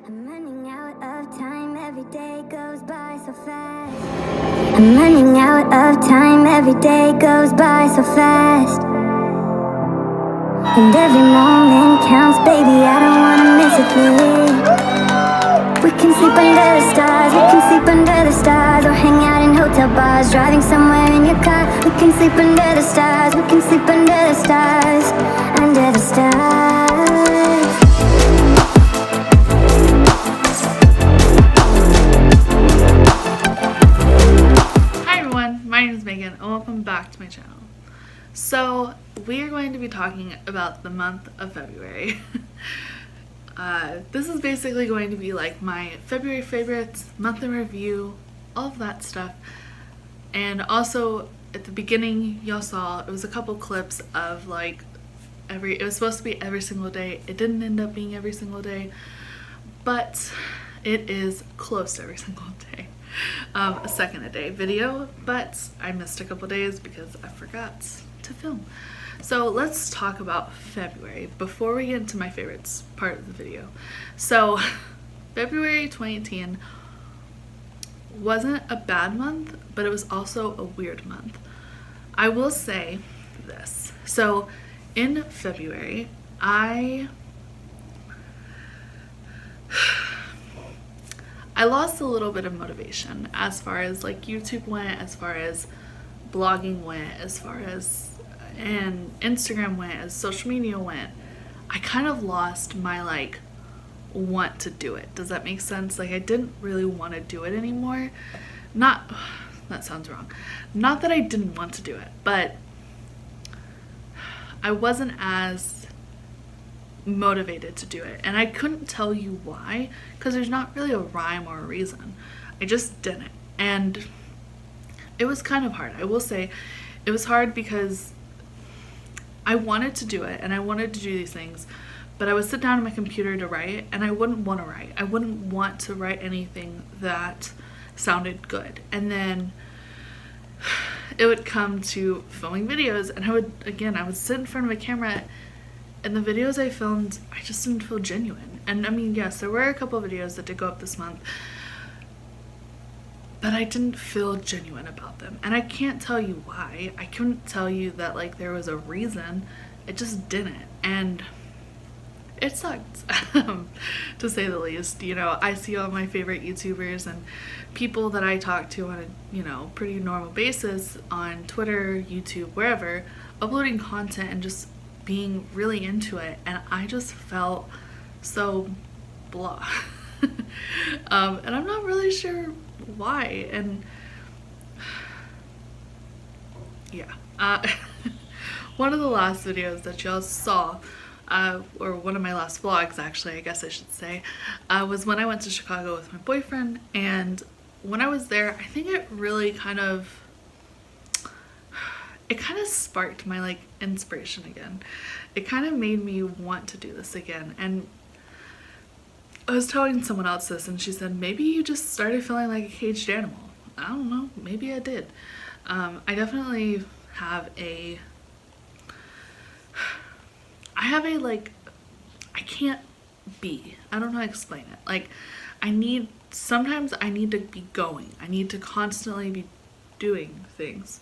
I'm running out of time, every day goes by so fast. I'm running out of time, every day goes by so fast. And every moment counts, baby, I don't wanna miss a thing. We can sleep under the stars, we can sleep under the stars, or hang out in hotel bars, driving somewhere in your car. We can sleep under the stars, we can sleep under the stars, under the stars. My name is Megan and welcome back to my channel. So we are going to be talking about the month of February. This is basically going to be like my February favorites, month in review, all of that stuff. And also at the beginning y'all saw it was a couple clips of like it was supposed to be every single day. It didn't end up being every single day, but it is close to every single day. A second a day video, but I missed a couple days because I forgot to film. So let's talk about February before we get into my favorites part of the video. So February 2018 wasn't a bad month, but it was also a weird month. I will say this. So in February, I lost a little bit of motivation as far as like YouTube went, as far as blogging went, as far as and Instagram went, as social media went. I kind of lost my like want to do it. Does that make sense? Like I didn't really want to do it anymore. That sounds wrong. Not that I didn't want to do it, but I wasn't as motivated to do it, and I couldn't tell you why, because there's not really a rhyme or a reason. I just didn't, and it was kind of hard. I will say it was hard because I wanted to do it and I wanted to do these things, but I would sit down on my computer to write and I wouldn't want to write. I wouldn't want to write anything that sounded good, and then it would come to filming videos, and I would sit in front of a camera, and the videos I filmed, I just didn't feel genuine. And I mean, yes, there were a couple of videos that did go up this month, but I didn't feel genuine about them. And I can't tell you why. I couldn't tell you that like there was a reason. It just didn't. And it sucked, to say the least. You know, I see all my favorite YouTubers and people that I talk to on a, pretty normal basis on Twitter, YouTube, wherever, uploading content and just being really into it, and I just felt so blah. And I'm not really sure why. And yeah, one of the last videos that y'all saw, or one of my last vlogs actually, I guess I should say, was when I went to Chicago with my boyfriend. And when I was there, I think it really kind of sparked my like inspiration again. It kind of made me want to do this again. And I was telling someone else this, and she said, maybe you just started feeling like a caged animal. I don't know, maybe I did. I definitely have I can't be, I don't know how to explain it. Like sometimes I need to be going. I need to constantly be doing things.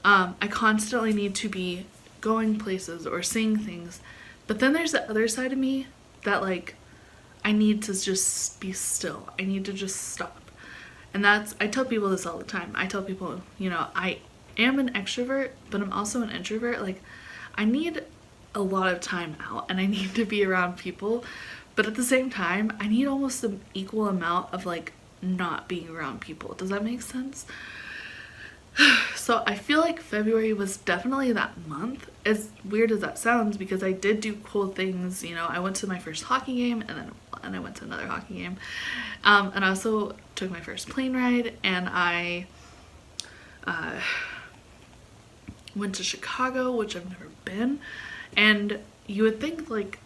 I constantly need to be going places or seeing things, but then there's the other side of me that like I need to just be still. I need to just stop. And I tell people this all the time. I tell people, I am an extrovert, but I'm also an introvert. Like I need a lot of time out and I need to be around people, but at the same time I need almost an equal amount of like not being around people. Does that make sense? So I feel like February was definitely that month, as weird as that sounds, because I did do cool things. I went to my first hockey game, and I went to another hockey game, and I also took my first plane ride, and I went to Chicago, which I've never been. And you would think like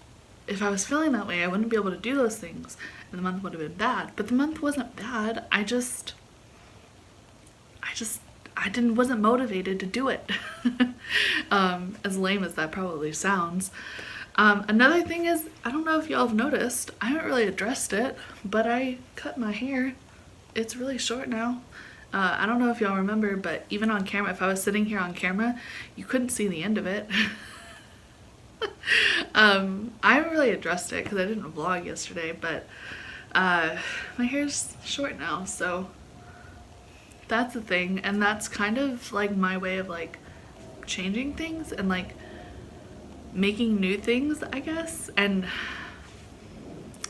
if I was feeling that way I wouldn't be able to do those things and the month would have been bad, but the month wasn't bad. I wasn't motivated to do it. As lame as that probably sounds. Another thing is, I don't know if y'all have noticed, I haven't really addressed it, but I cut my hair. It's really short now. I don't know if y'all remember, but even on camera, if I was sitting here on camera, you couldn't see the end of it. I haven't really addressed it because I didn't vlog yesterday, but my hair's short now, so that's the thing. And that's kind of like my way of like changing things and like making new things, I guess. And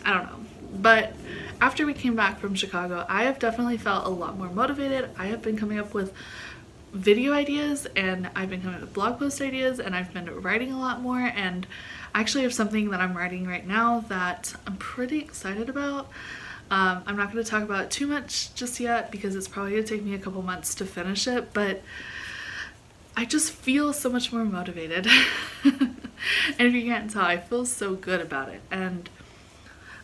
I don't know, but after we came back from Chicago, I have definitely felt a lot more motivated. I have been coming up with video ideas, and I've been coming up with blog post ideas, and I've been writing a lot more, and I actually have something that I'm writing right now that I'm pretty excited about. I'm not going to talk about it too much just yet because it's probably going to take me a couple months to finish it, but I just feel so much more motivated. And if you can't tell, I feel so good about it, and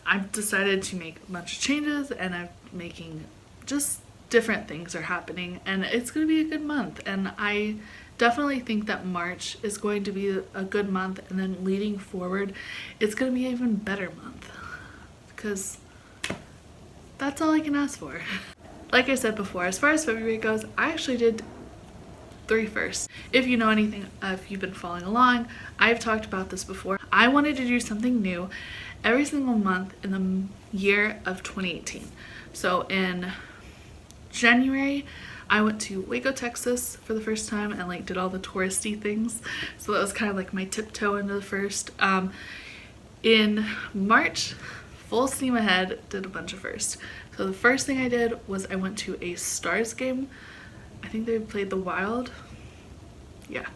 I've decided to make a bunch of changes, and I'm making just different things are happening, and it's going to be a good month. And I definitely think that March is going to be a good month, and then leading forward it's going to be an even better month, because that's all I can ask for. Like I said before, as far as February goes, I actually did 3 firsts. If you know anything, if you've been following along, I've talked about this before. I wanted to do something new every single month in the year of 2018. So in January, I went to Waco, Texas for the first time and like did all the touristy things. So that was kind of like my tiptoe into the first. In March, full steam ahead, did a bunch of firsts. So the first thing I did was I went to a Stars game. I think they played the Wild. Yeah,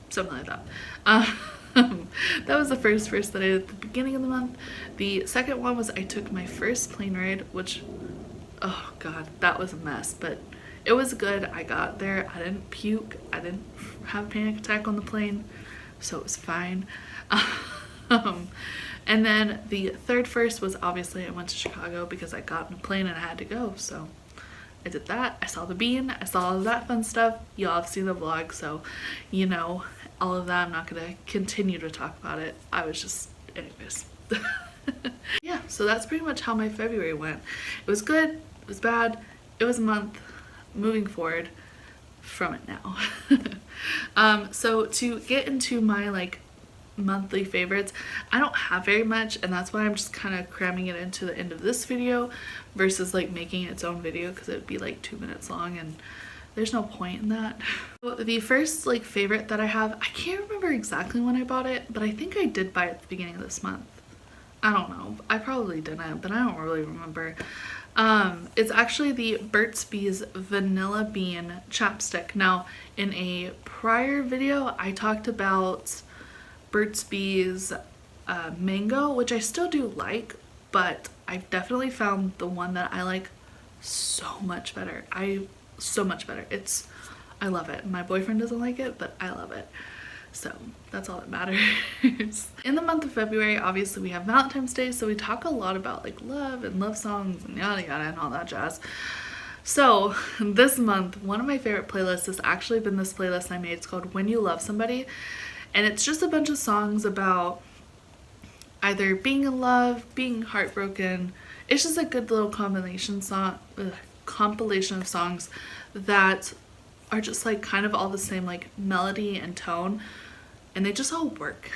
something like that. That was the first that I did at the beginning of the month. The second one was I took my first plane ride, which, oh god, that was a mess, but it was good. I got there, I didn't puke, I didn't have a panic attack on the plane, so it was fine. And then the third first was obviously I went to Chicago because I got on a plane and I had to go, so I did that. I saw the bean, I saw all of that fun stuff. Y'all have seen the vlog, so you know all of that. I'm not gonna continue to talk about it. I was just, anyways. Yeah, so that's pretty much how my February went. It was good, it was bad, it was a month. Moving forward from it now. So to get into my like monthly favorites, I don't have very much, and that's why I'm just kind of cramming it into the end of this video versus like making its own video, because it would be like 2 minutes long and there's no point in that. So the first like favorite that I have, I can't remember exactly when I bought it, but I think I did buy it at the beginning of this month. I don't know, I probably didn't, but I don't really remember. It's actually the Burt's Bees Vanilla Bean Chapstick. Now in a prior video I talked about Burt's Bees Mango, which I still do like, but I've definitely found the one that I like so much better. I love it. My boyfriend doesn't like it, but I love it. So that's all that matters. In the month of February, obviously we have Valentine's Day, so we talk a lot about like love and love songs and yada yada and all that jazz. So this month, one of my favorite playlists has actually been this playlist I made. It's called When You Love Somebody, and it's just a bunch of songs about either being in love, being heartbroken. It's just a good little compilation of songs that are just like kind of all the same like melody and tone, and they just all work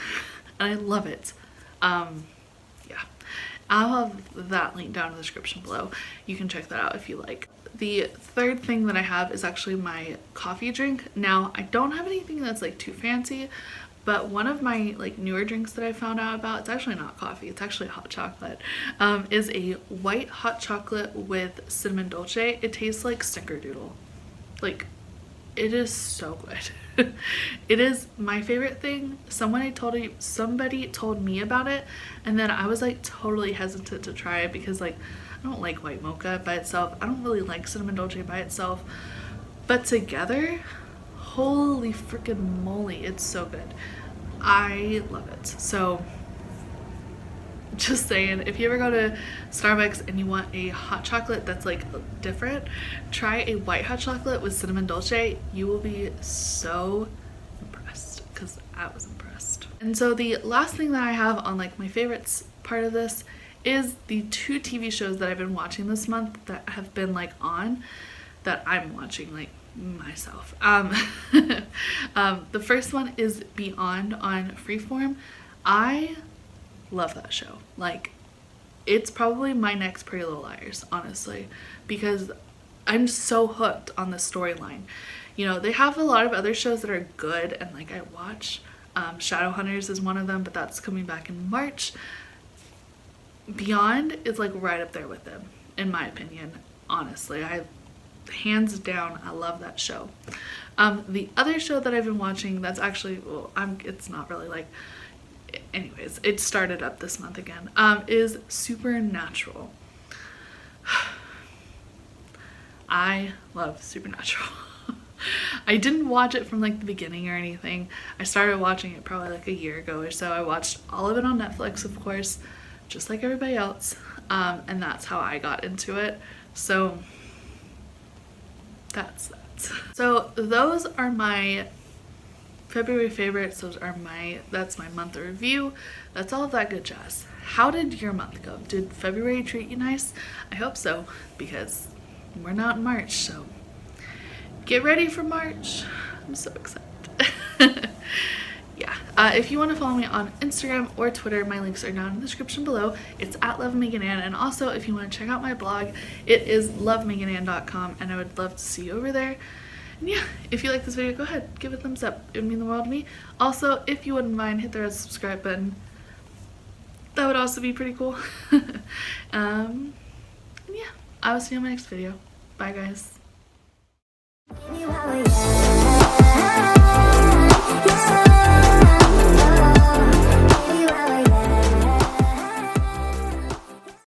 and I love it. Yeah, I'll have that link down in the description below. You can check that out if you like. The third thing that I have is actually my coffee drink. Now I don't have anything that's like too fancy, but one of my like newer drinks that I found out about, it's actually not coffee, it's actually hot chocolate, is a white hot chocolate with cinnamon dolce. It tastes like snickerdoodle. Like, it is so good. It is my favorite thing. Somebody told me about it, and then I was like totally hesitant to try it because like I don't like white mocha by itself. I don't really like cinnamon dolce by itself, but together, holy freaking moly, it's so good. I love it. So just saying, if you ever go to Starbucks and you want a hot chocolate that's like different, try a white hot chocolate with cinnamon dolce. You will be so impressed, because I was impressed. And so the last thing that I have on like my favorites part of this is the 2 TV shows that I've been watching this month that have been like on that I'm watching like myself. The first one is Beyond on Freeform. I love that show. Like, it's probably my next Pretty Little Liars, honestly, because I'm so hooked on the storyline. You know, they have a lot of other shows that are good and like I watch. Shadowhunters is one of them, but that's coming back in March. Beyond is like right up there with them, in my opinion. Honestly, hands down, I love that show. The other show that I've been watching that's actually, well, it's not really like, anyways, it started up this month again, is Supernatural. I love Supernatural. I didn't watch it from like the beginning or anything. I started watching it probably like a year ago or so. I watched all of it on Netflix, of course, just like everybody else. And that's how I got into it. So that's that. So those are my February favorites. That's my month review. That's all of that good jazz. How did your month go? Did February treat you nice? I hope so, because we're not in March, so get ready for March. I'm so excited. Yeah. If you want to follow me on Instagram or Twitter, my links are down in the description below. It's at LoveMeganAnn. And also, if you want to check out my blog, it is lovemeganann.com, and I would love to see you over there. And yeah, if you like this video, go ahead, give it a thumbs up. It would mean the world to me. Also, if you wouldn't mind, hit the red subscribe button. That would also be pretty cool. And yeah, I will see you in my next video. Bye, guys. Baby, while we're young,